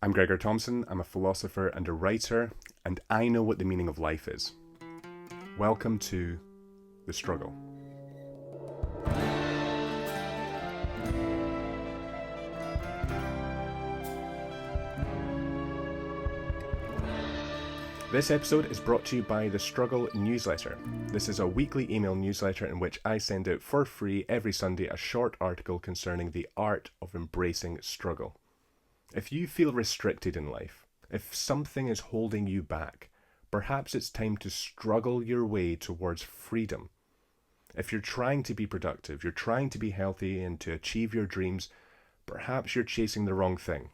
I'm Gregor Thompson, I'm a philosopher and a writer, and I know what the meaning of life is. Welcome to The Struggle. This episode is brought to you by The Struggle newsletter. This is a weekly email newsletter in which I send out for free every Sunday a short article concerning the art of embracing struggle. If you feel restricted in life, if something is holding you back, perhaps it's time to struggle your way towards freedom. If you're trying to be productive, you're trying to be healthy and to achieve your dreams, perhaps you're chasing the wrong thing.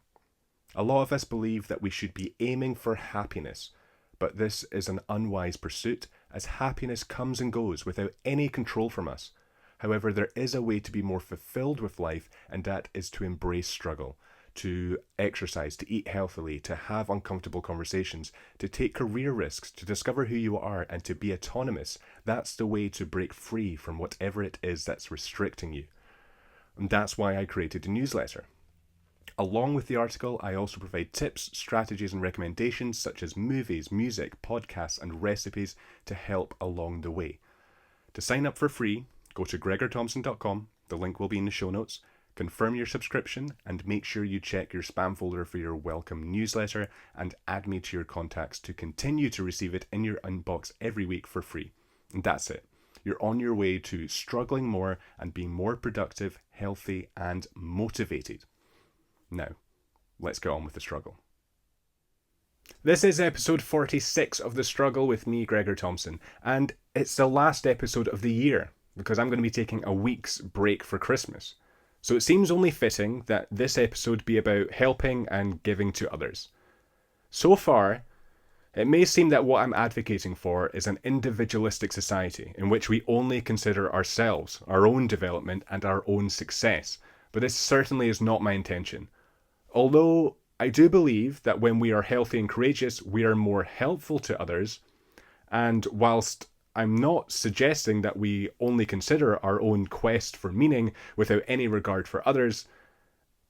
A lot of us believe that we should be aiming for happiness, but this is an unwise pursuit, as happiness comes and goes without any control from us. However, there is a way to be more fulfilled with life, and that is to embrace struggle, to exercise, to eat healthily, to have uncomfortable conversations, to take career risks, to discover who you are, and to be autonomous. That's the way to break free from whatever it is that's restricting you. And that's why I created a newsletter. Along with the article, I also provide tips, strategies, and recommendations such as movies, music, podcasts, and recipes to help along the way. To sign up for free, go to gregorthompson.com. The link will be in the show notes. Confirm your subscription and make sure you check your spam folder for your welcome newsletter and add me to your contacts to continue to receive it in your inbox every week for free. And that's it. You're on your way to struggling more and being more productive, healthy, and motivated. Now, let's get on with the struggle. This is episode 46 of The Struggle with me, Gregor Thompson, and it's the last episode of the year because I'm going to be taking a week's break for Christmas. So it seems only fitting that this episode be about helping and giving to others. So far, it may seem that what I'm advocating for is an individualistic society in which we only consider ourselves, our own development, and our own success, but this certainly is not my intention. Although I do believe that when we are healthy and courageous, we are more helpful to others, and whilst I'm not suggesting that we only consider our own quest for meaning without any regard for others,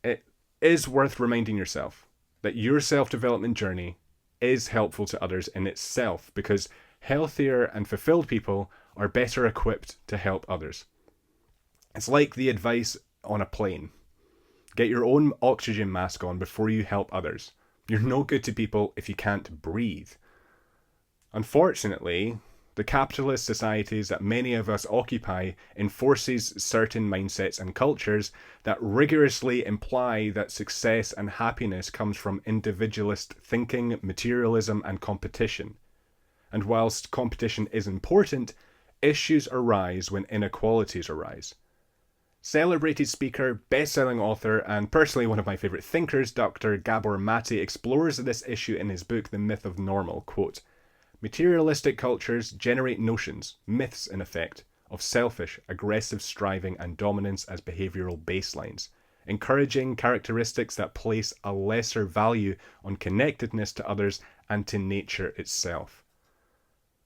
it is worth reminding yourself that your self-development journey is helpful to others in itself, because healthier and fulfilled people are better equipped to help others. It's like the advice on a plane. Get your own oxygen mask on before you help others. You're no good to people if you can't breathe. Unfortunately, the capitalist societies that many of us occupy enforces certain mindsets and cultures that rigorously imply that success and happiness comes from individualist thinking, materialism, and competition. And whilst competition is important, issues arise when inequalities arise. Celebrated speaker, best-selling author, and personally one of my favourite thinkers, Dr. Gabor Mate, explores this issue in his book, The Myth of Normal. Quote, "Materialistic cultures generate notions, myths in effect, of selfish, aggressive striving and dominance as behavioural baselines, encouraging characteristics that place a lesser value on connectedness to others and to nature itself.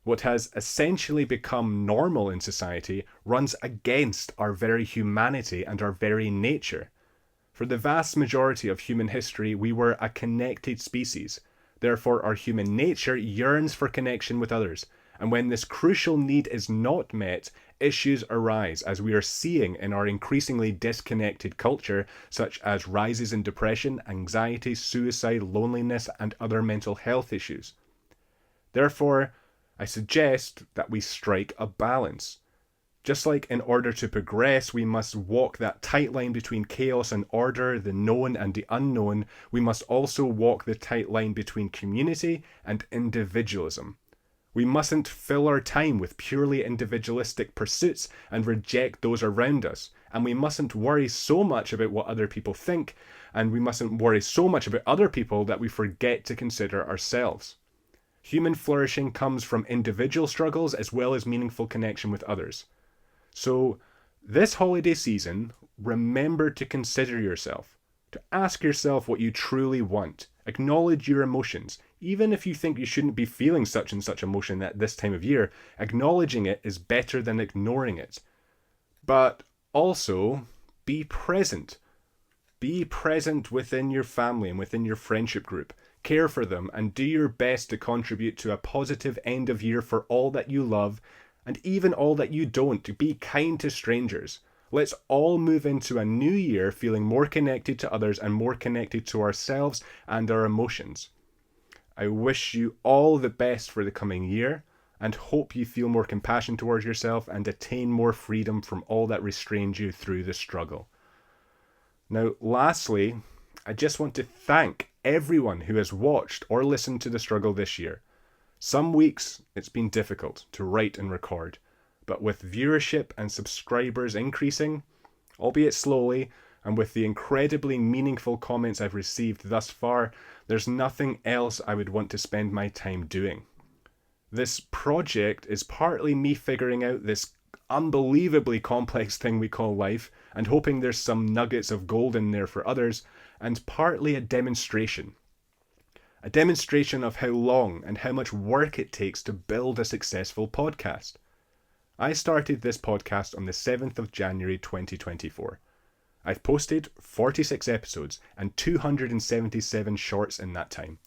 What has essentially become normal in society runs against our very humanity and our very nature. For the vast majority of human history, we were a connected species. Therefore, our human nature yearns for connection with others. And when this crucial need is not met, issues arise, as we are seeing in our increasingly disconnected culture, such as rises in depression, anxiety, suicide, loneliness, and other mental health issues. Therefore, I suggest that we strike a balance. Just like in order to progress, we must walk that tight line between chaos and order, the known and the unknown, we must also walk the tight line between community and individualism. We mustn't fill our time with purely individualistic pursuits and reject those around us. And we mustn't worry so much about what other people think, and we mustn't worry so much about other people that we forget to consider ourselves. Human flourishing comes from individual struggles as well as meaningful connection with others. So, this holiday season, remember to consider yourself, to ask yourself what you truly want. Acknowledge your emotions. Even if you think you shouldn't be feeling such and such emotion at this time of year, acknowledging it is better than ignoring it. But also, be present. Be present within your family and within your friendship group. Care for them and do your best to contribute to a positive end of year for all that you love and even all that you don't. Be kind to strangers. Let's all move into a new year feeling more connected to others and more connected to ourselves and our emotions. I wish you all the best for the coming year and hope you feel more compassion towards yourself and attain more freedom from all that restrained you through the struggle. Now, lastly, I just want to thank everyone who has watched or listened to the struggle this year. Some weeks it's been difficult to write and record, but with viewership and subscribers increasing, albeit slowly, and with the incredibly meaningful comments I've received thus far, there's nothing else I would want to spend my time doing. This project is partly me figuring out this unbelievably complex thing we call life and hoping there's some nuggets of gold in there for others, and partly a demonstration. A demonstration of how long and how much work it takes to build a successful podcast. I started this podcast on the 7th of January 2024. I've posted 46 episodes and 277 shorts in that time.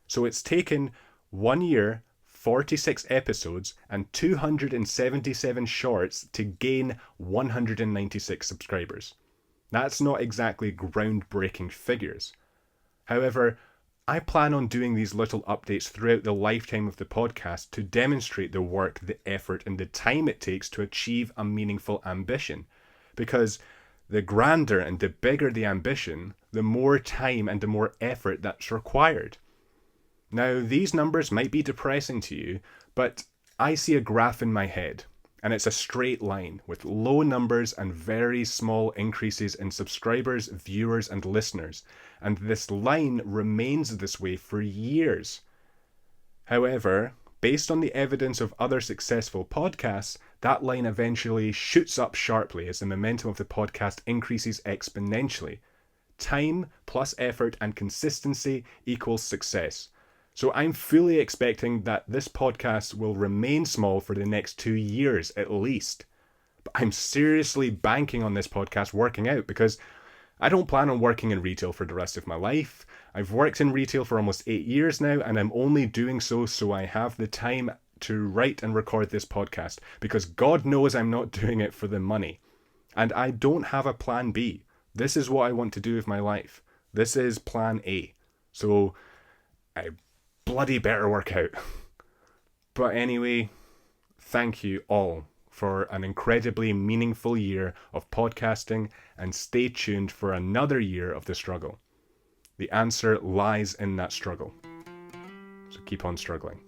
So it's taken 1 year, 46 episodes and 277 shorts to gain 196 subscribers. That's not exactly groundbreaking figures. However, I plan on doing these little updates throughout the lifetime of the podcast to demonstrate the work, the effort, and the time it takes to achieve a meaningful ambition. Because the grander and the bigger the ambition, the more time and the more effort that's required. Now, these numbers might be depressing to you, but I see a graph in my head, and it's a straight line with low numbers and very small increases in subscribers, viewers, and listeners, and this line remains this way for years. However, based on the evidence of other successful podcasts, that line eventually shoots up sharply as the momentum of the podcast increases exponentially. Time plus effort and consistency equals success. So I'm fully expecting that this podcast will remain small for the next 2 years at least. But I'm seriously banking on this podcast working out because I don't plan on working in retail for the rest of my life. I've worked in retail for almost 8 years now, and I'm only doing so I have the time to write and record this podcast, because God knows I'm not doing it for the money. And I don't have a plan B. This is what I want to do with my life. This is plan A. So I bloody better work out. But anyway, thank you all for an incredibly meaningful year of podcasting, and stay tuned for another year of the struggle. The answer lies in that struggle. So keep on struggling.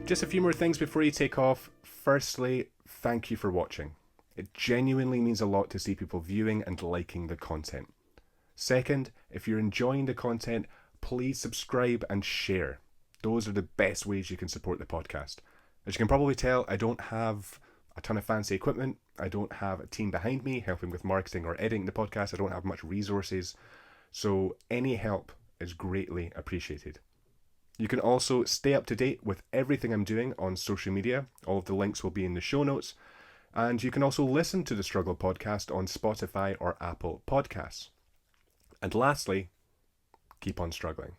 Just a few more things before you take off. Firstly, thank you for watching. It genuinely means a lot to see people viewing and liking the content. Second, if you're enjoying the content, please subscribe and share. Those are the best ways you can support the podcast. As you can probably tell, I don't have a ton of fancy equipment. I don't have a team behind me helping with marketing or editing the podcast. I don't have much resources. So any help is greatly appreciated. You can also stay up to date with everything I'm doing on social media. All of the links will be in the show notes. And you can also listen to the Struggle podcast on Spotify or Apple Podcasts. And lastly, keep on struggling.